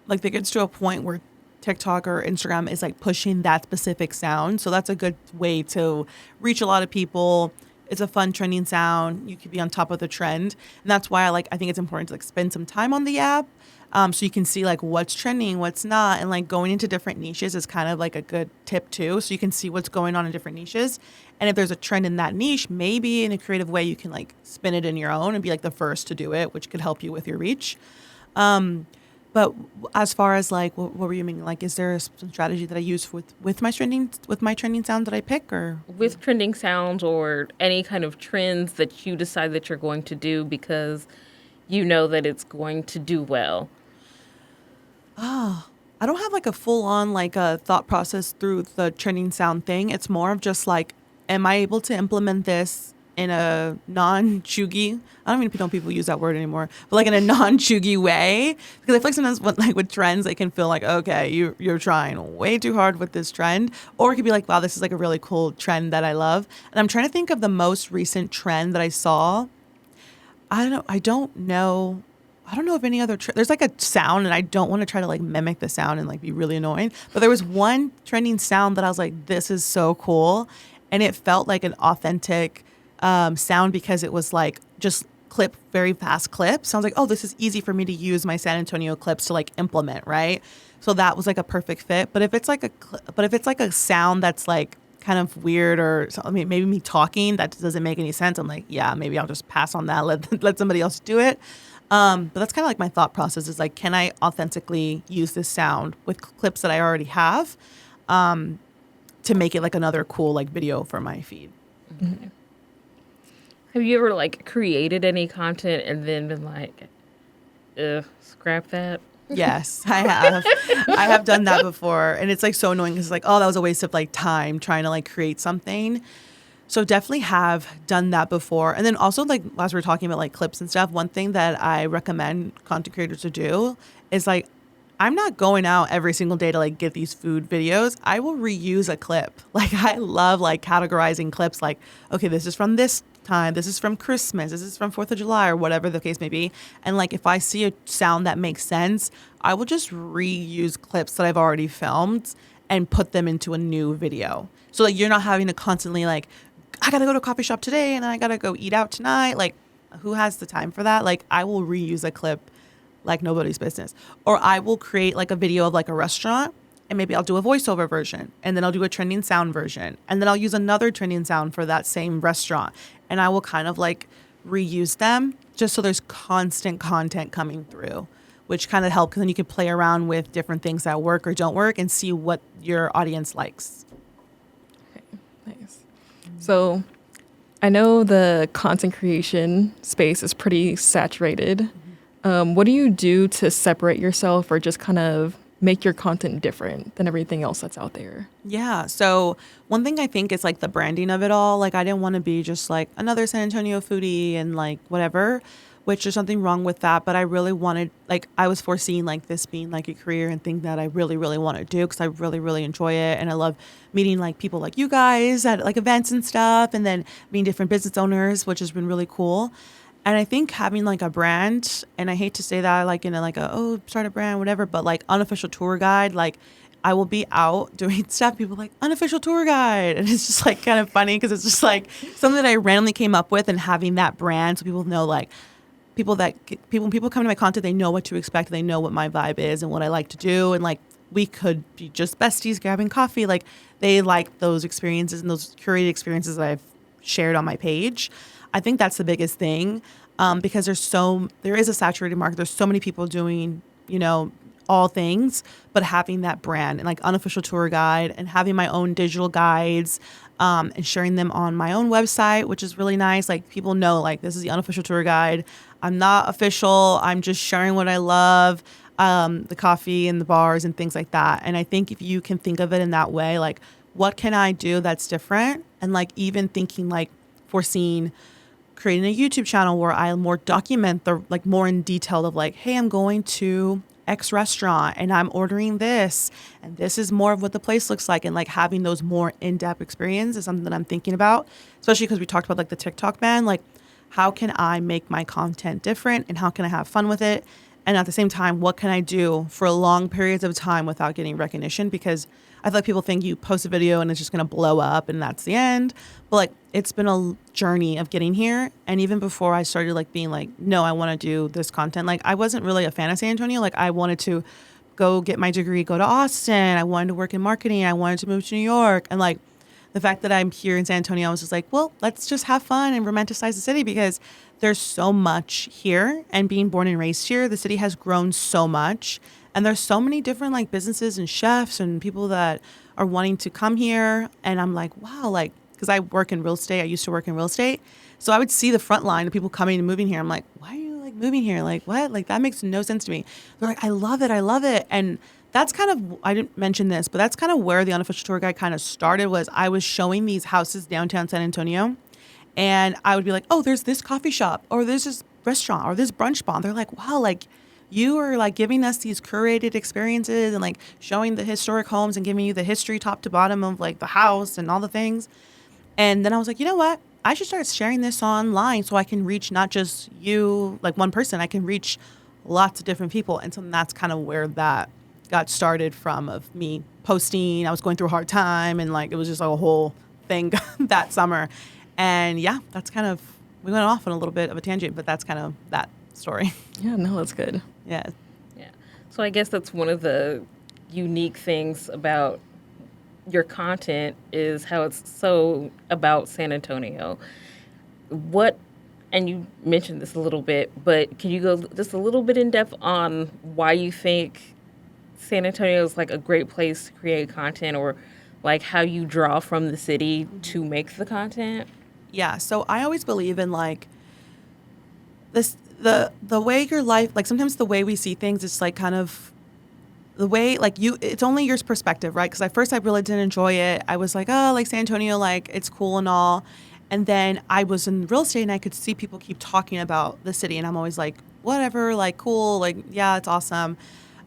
like it gets to a point where TikTok or Instagram is like pushing that specific sound. So that's a good way to reach a lot of people. It's a fun trending sound. You could be on top of the trend. And that's why I think it's important to like spend some time on the app, so you can see like what's trending, what's not. And like going into different niches is kind of like a good tip too. So you can see what's going on in different niches. And if there's a trend in that niche, maybe in a creative way, you can like spin it in your own and be like the first to do it, which could help you with your reach. But as far as like, what were you meaning? Like, is there some strategy that I use with my trending sound that I pick, or
with trending sounds or any kind of trends that you decide that you're going to do because you know that it's going to do well?
I don't have like a full on like a thought process through the trending sound thing. It's more of just like, am I able to implement this in a non-chuggy, I don't even know if people use that word anymore, but like in a non-chuggy way? Because I feel like sometimes with trends, it can feel like, okay, you're trying way too hard with this trend. Or it could be like, wow, this is like a really cool trend that I love. And I'm trying to think of the most recent trend that I saw. I don't know of any other there's like a sound, and I don't want to try to like mimic the sound and like be really annoying. But there was one trending sound that I was like, this is so cool. And it felt like an authentic sound because it was like just very fast clips. So I was like, oh, this is easy for me to use my San Antonio clips to like implement, right? So that was like a perfect fit. But if it's like a sound that's like kind of weird, or maybe me talking that doesn't make any sense, I'm like, yeah, maybe I'll just pass on that. Let somebody else do it. But that's kind of like my thought process is like, can I authentically use this sound with clips that I already have, to make it like another cool like video for my feed.
Mm-hmm. Have you ever like created any content and then been like, scrap that?
Yes, I have. I have done that before, and it's like so annoying because it's like, oh, that was a waste of like time trying to like create something. So definitely have done that before. And then also, like, as we were talking about like clips and stuff, one thing that I recommend content creators to do is like, I'm not going out every single day to like get these food videos. I will reuse a clip. Like, I love like categorizing clips, like, okay, this is from this time, this is from Christmas, this is from 4th of July, or whatever the case may be. And like, if I see a sound that makes sense, I will just reuse clips that I've already filmed and put them into a new video. So like, you're not having to constantly like, I gotta go to a coffee shop today and I gotta go eat out tonight. Like, who has the time for that? Like, I will reuse a clip like nobody's business. Or I will create like a video of like a restaurant, and maybe I'll do a voiceover version, and then I'll do a trending sound version, and then I'll use another trending sound for that same restaurant. And I will kind of like reuse them just so there's constant content coming through, which kind of helps, because then you can play around with different things that work or don't work and see what your audience likes.
Okay, nice. So I know the content creation space is pretty saturated. What do you do to separate yourself or just kind of make your content different than everything else that's out there?
Yeah. So one thing I think is like the branding of it all. Like, I didn't want to be just like another San Antonio foodie and like whatever. which there's nothing wrong with that. But I really wanted, like, I was foreseeing like this being like a career and thing that I really, really want to do because I really, really enjoy it. And I love meeting like people like you guys at like events and stuff, and then meeting different business owners, which has been really cool. And I think having like a brand, and I hate to say that like in a like a, oh, start a brand, whatever, but like unofficial tour guide, like I will be out doing stuff. People are like unofficial tour guide. And it's just like kind of funny because it's just like something that I randomly came up with, and having that brand so people know like when people come to my content, they know what to expect. They know what my vibe is and what I like to do. And like, we could be just besties grabbing coffee. Like they like those experiences and those curated experiences that I've shared on my page. I think that's the biggest thing, because there is a saturated market. There's so many people doing, all things, but having that brand and like unofficial tour guide and having my own digital guides, and sharing them on my own website, which is really nice. Like people know like this is the unofficial tour guide. I'm not official. I'm just sharing what I love, the coffee and the bars and things like that. And I think if you can think of it in that way, like what can I do that's different? And like even thinking like foreseeing creating a YouTube channel where I more document the like more in detail of like, hey, I'm going to X restaurant and I'm ordering this, and this is more of what the place looks like, and like having those more in-depth experiences is something that I'm thinking about, especially because we talked about like the TikTok ban. Like, how can I make my content different and how can I have fun with it? And at the same time, what can I do for long periods of time without getting recognition? Because I feel like people think you post a video and it's just going to blow up and that's the end. But like, it's been a journey of getting here. And even before I started like being like, no, I want to do this content. Like I wasn't really a fan of San Antonio. Like I wanted to go get my degree, go to Austin. I wanted to work in marketing. I wanted to move to New York. And like the fact that I'm here in San Antonio, I was just like, well, let's just have fun and romanticize the city because there's so much here. And being born and raised here, the city has grown so much. And there's so many different like businesses and chefs and people that are wanting to come here. And I'm like, wow, like, because I work in real estate. I used to work in real estate. So I would see the front line of people coming and moving here. I'm like, why are you like moving here? Like, what? Like, that makes no sense to me. They're like, I love it. I love it. And that's kind of, I didn't mention this, but that's kind of where the unofficial tour guide kind of started. Was I was showing these houses downtown San Antonio, and I would be like, oh, there's this coffee shop, or there's this restaurant, or this brunch spot. They're like, wow, like you are like giving us these curated experiences and like showing the historic homes and giving you the history top to bottom of like the house and all the things. And then I was like, you know what? I should start sharing this online so I can reach not just you, like one person. I can reach lots of different people. And so that's kind of where that got started from, of me posting. I was going through a hard time, and like it was just like a whole thing that summer. And yeah, that's kind of, we went off on a little bit of a tangent, but that's kind of that story.
Yeah, no, that's good.
Yeah.
Yeah. So I guess that's one of the unique things about your content, is how it's so about San Antonio. And you mentioned this a little bit, but can you go just a little bit in depth on why you think San Antonio is like a great place to create content, or like how you draw from the city to make the content?
Yeah. So I always believe in like this, the way your life, like sometimes the way we see things, it's like kind of the way, like it's only your perspective, right? Because at first I really didn't enjoy it. I was like, oh, like San Antonio, like it's cool and all. And then I was in real estate and I could see people keep talking about the city. And I'm always like, whatever, like cool, like, yeah, it's awesome.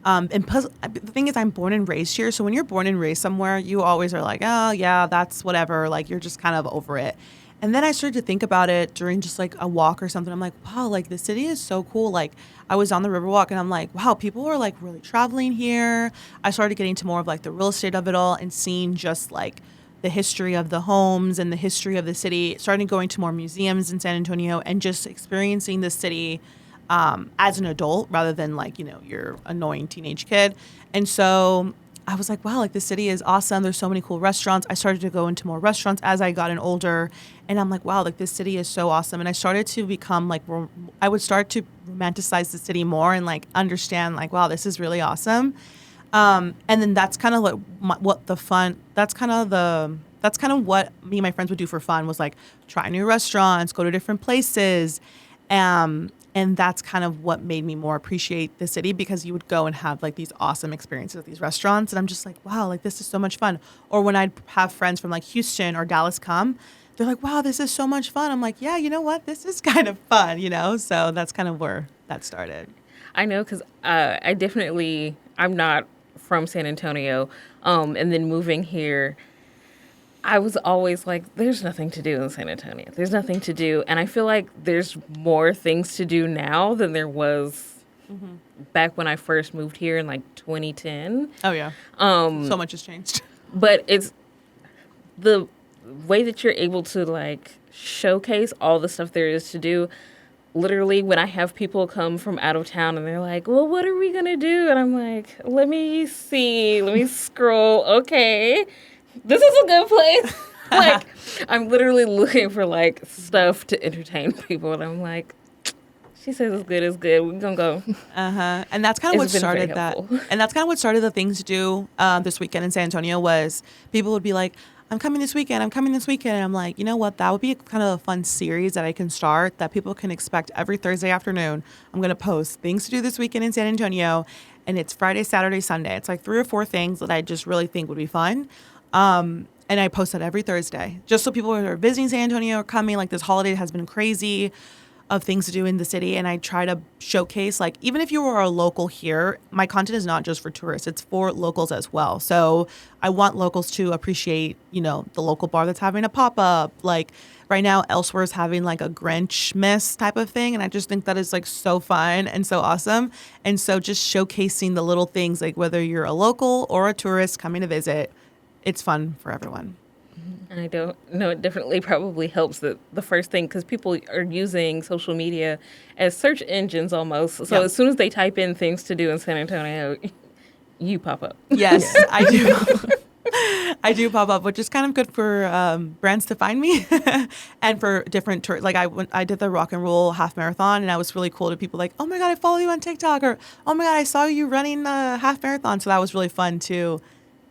And plus, the thing is, I'm born and raised here. So when you're born and raised somewhere, you always are like, oh, yeah, that's whatever. Like, you're just kind of over it. And then I started to think about it during just like a walk or something. I'm like, wow, like the city is so cool. Like I was on the Riverwalk and I'm like, wow, people are like really traveling here. I started getting to more of like the real estate of it all and seeing just like the history of the homes and the history of the city. Started going to more museums in San Antonio and just experiencing the city as an adult rather than like, your annoying teenage kid. And so I was like, wow, like the city is awesome. There's so many cool restaurants. I started to go into more restaurants as I got older. And I'm like, wow, like this city is so awesome. And I started to become like, I would start to romanticize the city more and like understand like, wow, this is really awesome. And then that's kind of like that's kind of what me and my friends would do for fun, was like try new restaurants, go to different places. And that's kind of what made me more appreciate the city, because you would go and have like these awesome experiences at these restaurants. And I'm just like, wow, like this is so much fun. Or when I'd have friends from like Houston or Dallas come, they're like, wow, this is so much fun. I'm like, yeah, you know what? This is kind of fun, So that's kind of where that started.
I know because I'm not from San Antonio. And then moving here, I was always like, there's nothing to do in San Antonio. There's nothing to do. And I feel like there's more things to do now than there was back when I first moved here in like 2010.
Oh, yeah. So much has changed.
But it's the way that you're able to like showcase all the stuff there is to do. Literally, when I have people come from out of town and they're like, well, what are we going to do? And I'm like, let me see. Let me scroll. Okay, this is a good place. Like, I'm literally looking for like stuff to entertain people. And I'm like, she says it's good, it's good. We're going to go.
And that's kind of what
It's been very
started that.
helpful.
And that's kind of what started the things to do this weekend in San Antonio was people would be like, I'm coming this weekend. And I'm like, you know what? That would be kind of a fun series that I can start that people can expect every Thursday afternoon. I'm going to post things to do this weekend in San Antonio. And it's Friday, Saturday, Sunday. It's like 3 or 4 things that I just really think would be fun. And I post that every Thursday just so people who are visiting San Antonio are coming. Like this holiday has been crazy of things to do in the city. And I try to showcase, like, even if you are a local here, my content is not just for tourists, it's for locals as well. So I want locals to appreciate, the local bar that's having a pop-up. Like right now, Elsewhere is having like a Grinch miss type of thing. And I just think that is like so fun and so awesome. And so just showcasing the little things, like whether you're a local or a tourist coming to visit, it's fun for everyone.
And I don't know, it definitely probably helps that the first thing, because people are using social media as search engines almost. So as soon as they type in things to do in San Antonio, you pop up.
Yes, I do. I do pop up, which is kind of good for brands to find me and for different tours. Like I did the rock and roll half marathon, and that was really cool to people like, oh my God, I follow you on TikTok, or oh my God, I saw you running the half marathon. So that was really fun to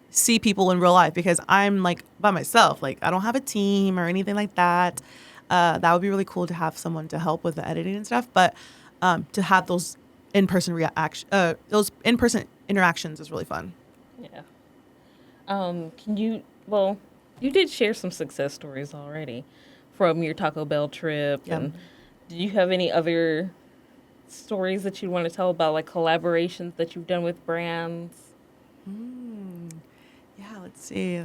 see people in real life because I'm like by myself. Like I don't have a team or anything like that. That would be really cool to have someone to help with the editing and stuff. But to have those in-person interactions is really fun.
Yeah. You did share some success stories already from your Taco Bell trip.
Yep.
And did you have any other stories that you want to tell about, like collaborations that you've done with brands?
Yeah, let's see.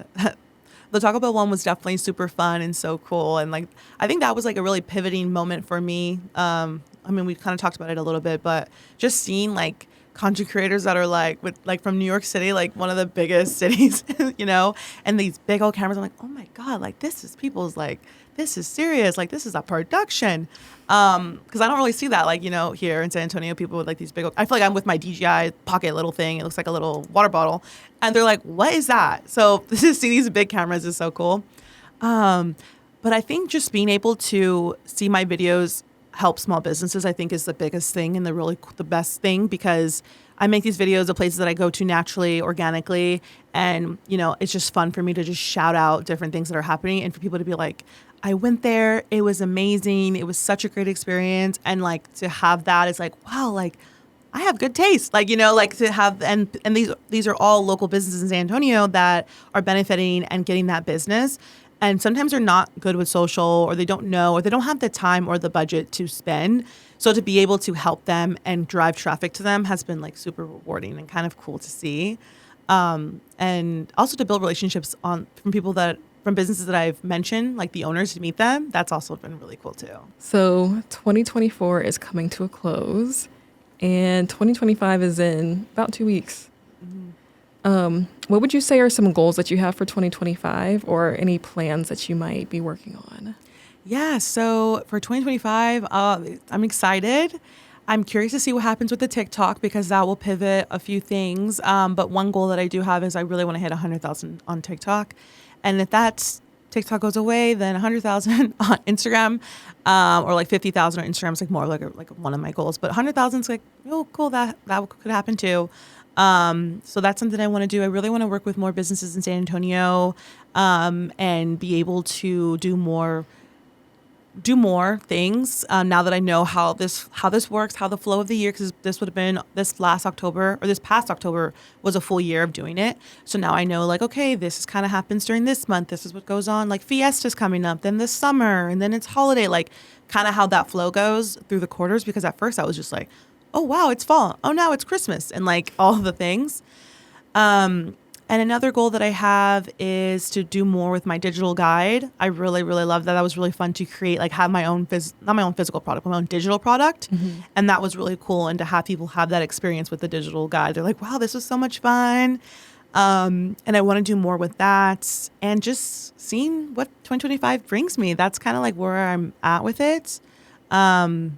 The Taco Bell one was definitely super fun and so cool. And like, I think that was like a really pivoting moment for me. I mean, we kind of talked about it a little bit, but just seeing like content creators that are like from New York City, like one of the biggest cities, and these big old cameras. I'm like, oh my God, like this is serious. Like this is a production. Because I don't really see that, like, here in San Antonio, people with like these big, I feel like I'm with my DJI pocket little thing. It looks like a little water bottle. And they're like, what is that? So to see these big cameras is so cool. But I think just being able to see my videos help small businesses, I think is the biggest thing and the best thing, because I make these videos of places that I go to naturally, organically. And, it's just fun for me to just shout out different things that are happening and for people to be like, I went there. It was amazing. It was such a great experience. And like to have that is like, wow, like I have good taste. Like, like to have, and these are all local businesses in San Antonio that are benefiting and getting that business. And sometimes they're not good with social, or they don't know, or they don't have the time or the budget to spend. So to be able to help them and drive traffic to them has been like super rewarding and kind of cool to see. And also to build relationships from businesses that I've mentioned, like the owners, to meet them. That's also been really cool too.
So 2024 is coming to a close, and 2025 is in about 2 weeks. What would you say are some goals that you have for 2025, or any plans that you might be working on?
Yeah, so for 2025, I'm excited. I'm curious to see what happens with the TikTok, because that will pivot a few things. But one goal that I do have is I really want to hit 100,000 on TikTok. And if TikTok goes away, then 100,000 on Instagram, or like 50,000 on Instagram is like more like one of my goals. But 100,000 is like, oh, cool, that could happen too. So that's something I want to do. I really want to work with more businesses in San Antonio, and be able to do more do more things now that I know how this works, how the flow of the year, because this would have been this past October was a full year of doing it. So now I know, like, okay, this is kind of happens during this month. This is what goes on. Like Fiesta's coming up, then this summer, and then it's holiday. Like kind of how that flow goes through the quarters. Because at first I was just like, oh wow, it's fall. Oh, now it's Christmas, and like all the things. And another goal that I have is to do more with my digital guide. I really, really love that. That was really fun to create, like have my own, not my own physical product, but my own digital product. And that was really cool. And to have people have that experience with the digital guide. They're like, wow, this was so much fun. And I want to do more with that and just seeing what 2025 brings me. That's kind of like where I'm at with it. And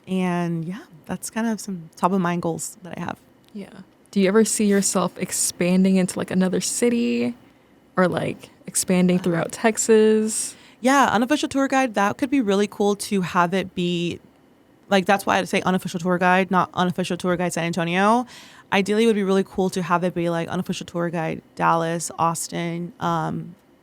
yeah, that's kind of some top of mind goals that I have.
Yeah. Do you ever see yourself expanding into like another city or like expanding throughout Texas?
Yeah, unofficial tour guide, that could be really cool to have it be like, that's why I say unofficial tour guide, not unofficial tour guide San Antonio. Ideally, it would be really cool to have it be like unofficial tour guide Dallas, Austin,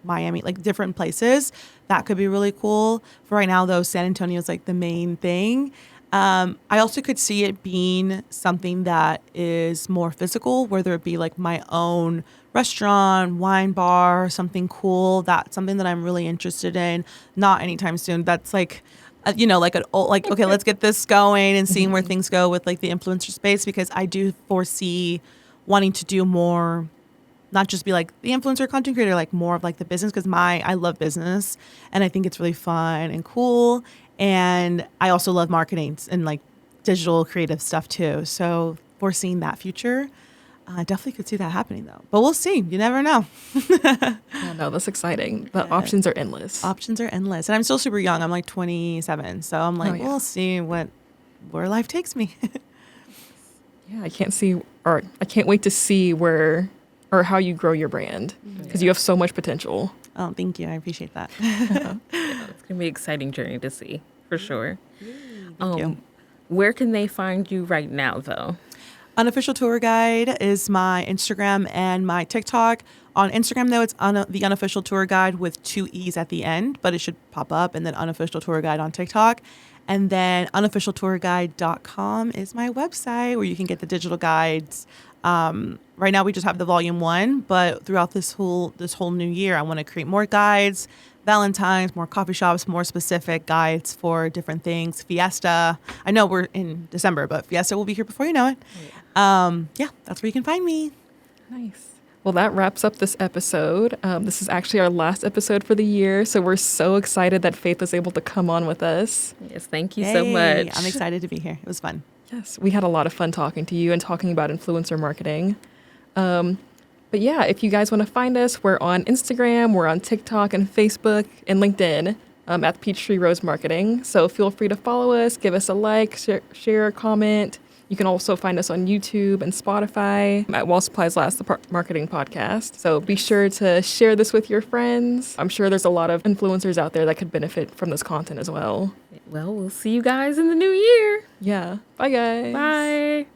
Miami, like different places. That could be really cool. For right now, though, San Antonio is like the main thing. I also could see it being something that is more physical, whether it be like my own restaurant, wine bar, something cool. That's something that I'm really interested in. Not anytime soon. That's like, like okay, let's get this going and seeing where things go with like the influencer space, because I do foresee wanting to do more, not just be like the influencer content creator, like more of like the business, because I love business and I think it's really fun and cool. And I also love marketing and like digital creative stuff too. So foreseeing that future, I definitely could see that happening though. But we'll see. You never know.
Yeah, no, that's exciting. The options are endless.
Options are endless. And I'm still super young. I'm like 27. So I'm like, we'll see where life takes me.
Yeah, I can't wait to see where or how you grow your brand, because you have so much potential.
Oh, thank you. I appreciate that.
It's going to be an exciting journey to see, for sure.
Thank you.
Where can they find you right now, though?
Unofficial Tour Guide is my Instagram and my TikTok. On Instagram, though, it's the Unofficial Tour Guide with 2 E's at the end, but it should pop up, and then Unofficial Tour Guide on TikTok. And then unofficialtourguide.com is my website where you can get the digital guides. Right now we just have the volume 1, but throughout this whole new year, I want to create more guides, Valentine's, more coffee shops, more specific guides for different things. Fiesta. I know we're in December, but Fiesta will be here before you know it. Yeah, that's where you can find me.
Nice. Well, that wraps up this episode. This is actually our last episode for the year, so we're so excited that Faith was able to come on with us.
Yes, thank you so much.
I'm excited to be here. It was fun.
Yes, we had a lot of fun talking to you and talking about influencer marketing. But yeah, if you guys want to find us, we're on Instagram, we're on TikTok and Facebook and LinkedIn at Peachtree Rose Marketing. So feel free to follow us, give us a like, share, comment. You can also find us on YouTube and Spotify at While Supplies Last, the marketing podcast. So be sure to share this with your friends. I'm sure there's a lot of influencers out there that could benefit from this content as well.
Well, we'll see you guys in the new year.
Yeah. Bye, guys.
Bye.